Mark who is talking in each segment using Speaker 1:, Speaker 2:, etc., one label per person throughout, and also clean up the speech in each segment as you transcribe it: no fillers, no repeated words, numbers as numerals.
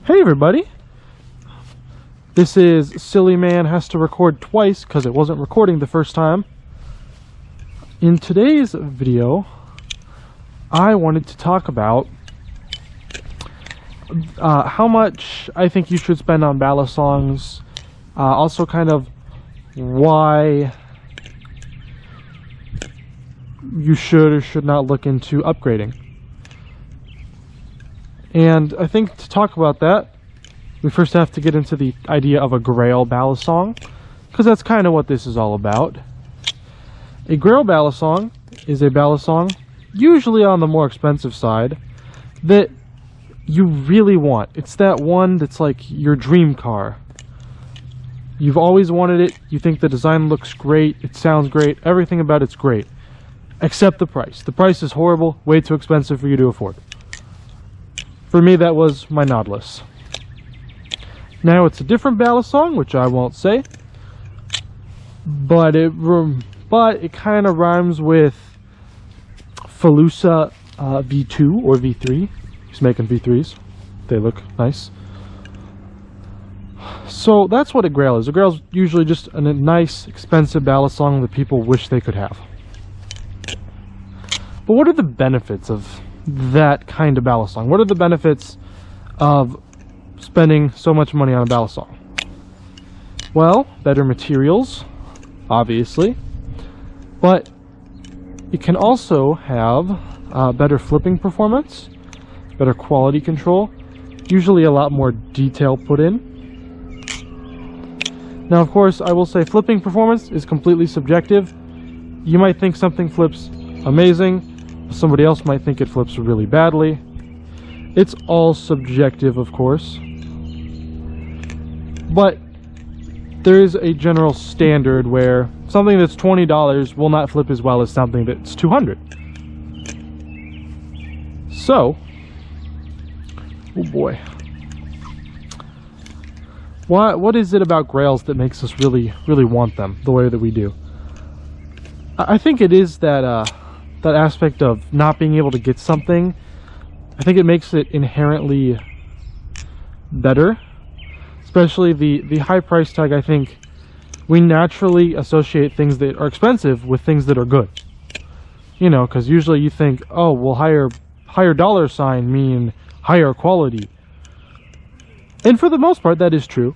Speaker 1: Hey everybody! This is Silly Man Has to Record Twice because it wasn't recording the first time. In today's video, I wanted to talk about how much I think you should spend on Balisongs, also kind of why you should or should not look into upgrading. And I think to talk about that, we first have to get into the idea of a Grail Balisong, because that's kind of what this is all about. A Grail Balisong is a Balisong, usually on the more expensive side, that you really want. It's that one that's like your dream car. You've always wanted it, you think the design looks great, it sounds great, everything about it's great. Except the price. The price is horrible, way too expensive for you to afford. For me, that was my Nautilus. Now it's a different Balisong, which I won't say, but it kind of rhymes with Falusa V2 or V3. He's making V3s. They look nice. So that's what a Grail is. A Grail is usually just a nice, expensive Balisong that people wish they could have. But what are the benefits of that kind of Balisong? What are the benefits of spending so much money on a Balisong? Well, better materials, obviously, but it can also have better flipping performance, better quality control, usually a lot more detail put in. Now, of course, I will say flipping performance is completely subjective. You might think something flips amazing, somebody else might think it flips really badly. It's all subjective, of course. But there is a general standard where something that's $20 will not flip as well as something that's $200. So, oh boy. What is it about Grails that makes us really want them the way that we do? I think it is that that aspect of not being able to get something. I think it makes it inherently better. Especially the high price tag. I think we naturally associate things that are expensive with things that are good. You know, because usually you think, oh, well, higher dollar sign mean higher quality. And for the most part, that is true.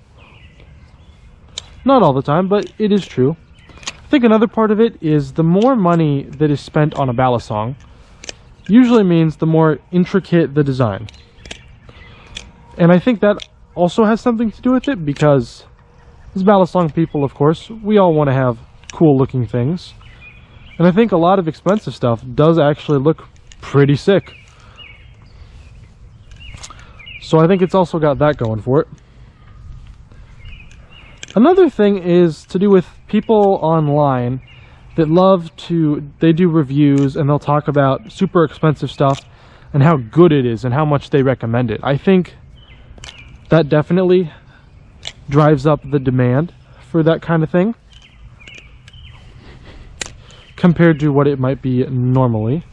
Speaker 1: Not all the time, but it is true. I think another part of it is the more money that is spent on a Balisong usually means the more intricate the design. And I think that also has something to do with it, because as Balisong people, of course, we all want to have cool looking things. And I think a lot of expensive stuff does actually look pretty sick. So I think it's also got that going for it. Another thing is to do with people online that they do reviews and they'll talk about super expensive stuff and how good it is and how much they recommend it. I think that definitely drives up the demand for that kind of thing compared to what it might be normally.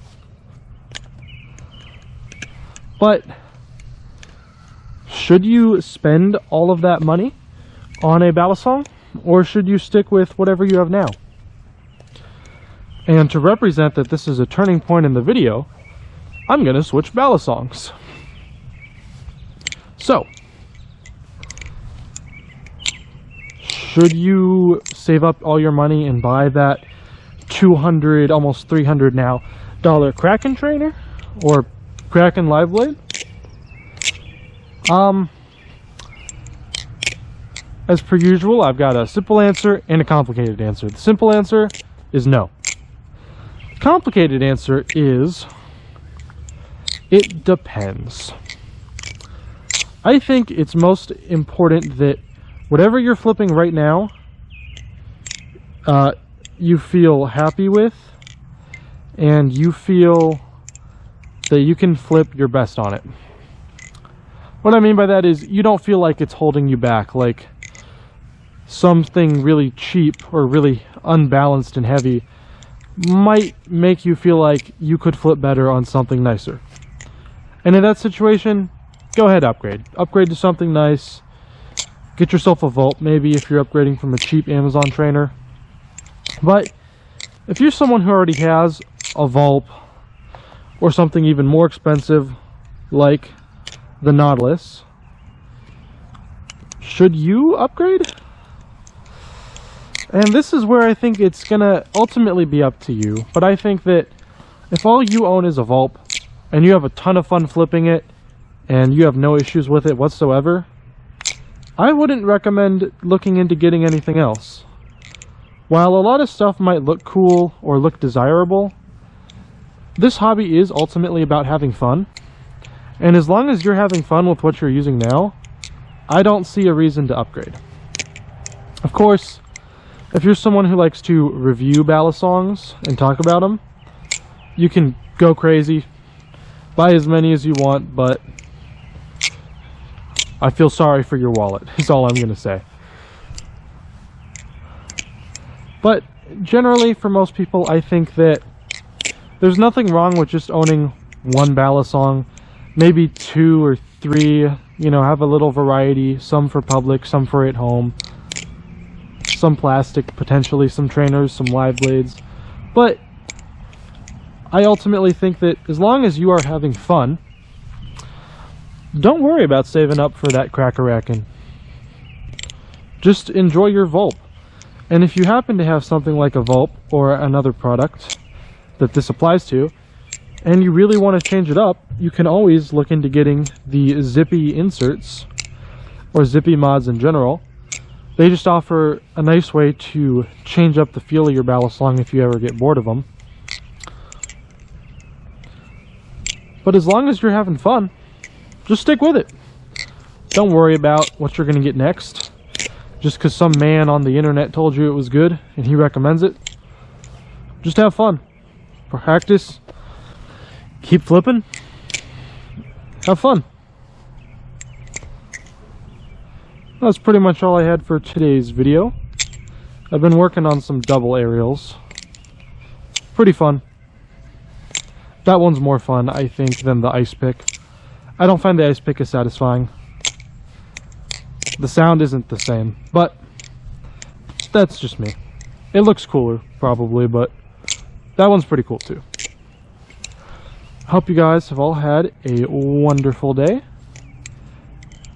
Speaker 1: But should you spend all of that money on a Balisong, or should you stick with whatever you have now? And to represent that this is a turning point in the video, I'm going to switch Balisongs. So, should you save up all your money and buy that $200, almost $300 now, Kraken trainer or Kraken live blade? As per usual, I've got a simple answer and a complicated answer. The simple answer is no. The complicated answer is it depends. I think it's most important that whatever you're flipping right now, you feel happy with, and you feel that you can flip your best on it. What I mean by that is you don't feel like it's holding you back, like something really cheap or really unbalanced and heavy might make you feel like you could flip better on something nicer. And in that situation, go ahead, upgrade. Upgrade to something nice. Get yourself a Vault, maybe, if you're upgrading from a cheap Amazon trainer. But if you're someone who already has a Vault or something even more expensive like the Nautilus, should you upgrade? And this is where I think it's gonna ultimately be up to you. But I think that if all you own is a Vault and you have a ton of fun flipping it and you have no issues with it whatsoever, I wouldn't recommend looking into getting anything else. While a lot of stuff might look cool or look desirable, this hobby is ultimately about having fun. And as long as you're having fun with what you're using now, I don't see a reason to upgrade. Of course, if you're someone who likes to review Balisongs and talk about them, you can go crazy, buy as many as you want, but I feel sorry for your wallet, is all I'm going to say. But generally, for most people, I think that there's nothing wrong with just owning one Balisong, maybe 2 or 3, you know, have a little variety, some for public, some for at home, some plastic, potentially some trainers, some live blades. But I ultimately think that as long as you are having fun, don't worry about saving up for that cracker-racking. Just enjoy your Vault. And if you happen to have something like a Vault or another product that this applies to, and you really want to change it up, you can always look into getting the Zippy inserts, or Zippy mods in general. They just offer a nice way to change up the feel of your Balisong if you ever get bored of them. But as long as you're having fun, just stick with it. Don't worry about what you're going to get next. Just because some man on the internet told you it was good and he recommends it. Just have fun. Practice. Keep flipping. Have fun. That's pretty much all I had for today's video. I've been working on some double aerials. Pretty fun. That one's more fun, I think, than the ice pick. I don't find the ice pick as satisfying. The sound isn't the same, but that's just me. It looks cooler, probably, but that one's pretty cool too. Hope you guys have all had a wonderful day.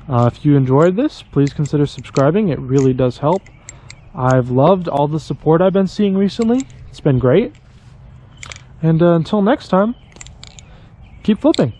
Speaker 1: If you enjoyed this, please consider subscribing. It really does help. I've loved all the support I've been seeing recently. It's been great. And until next time, keep flipping.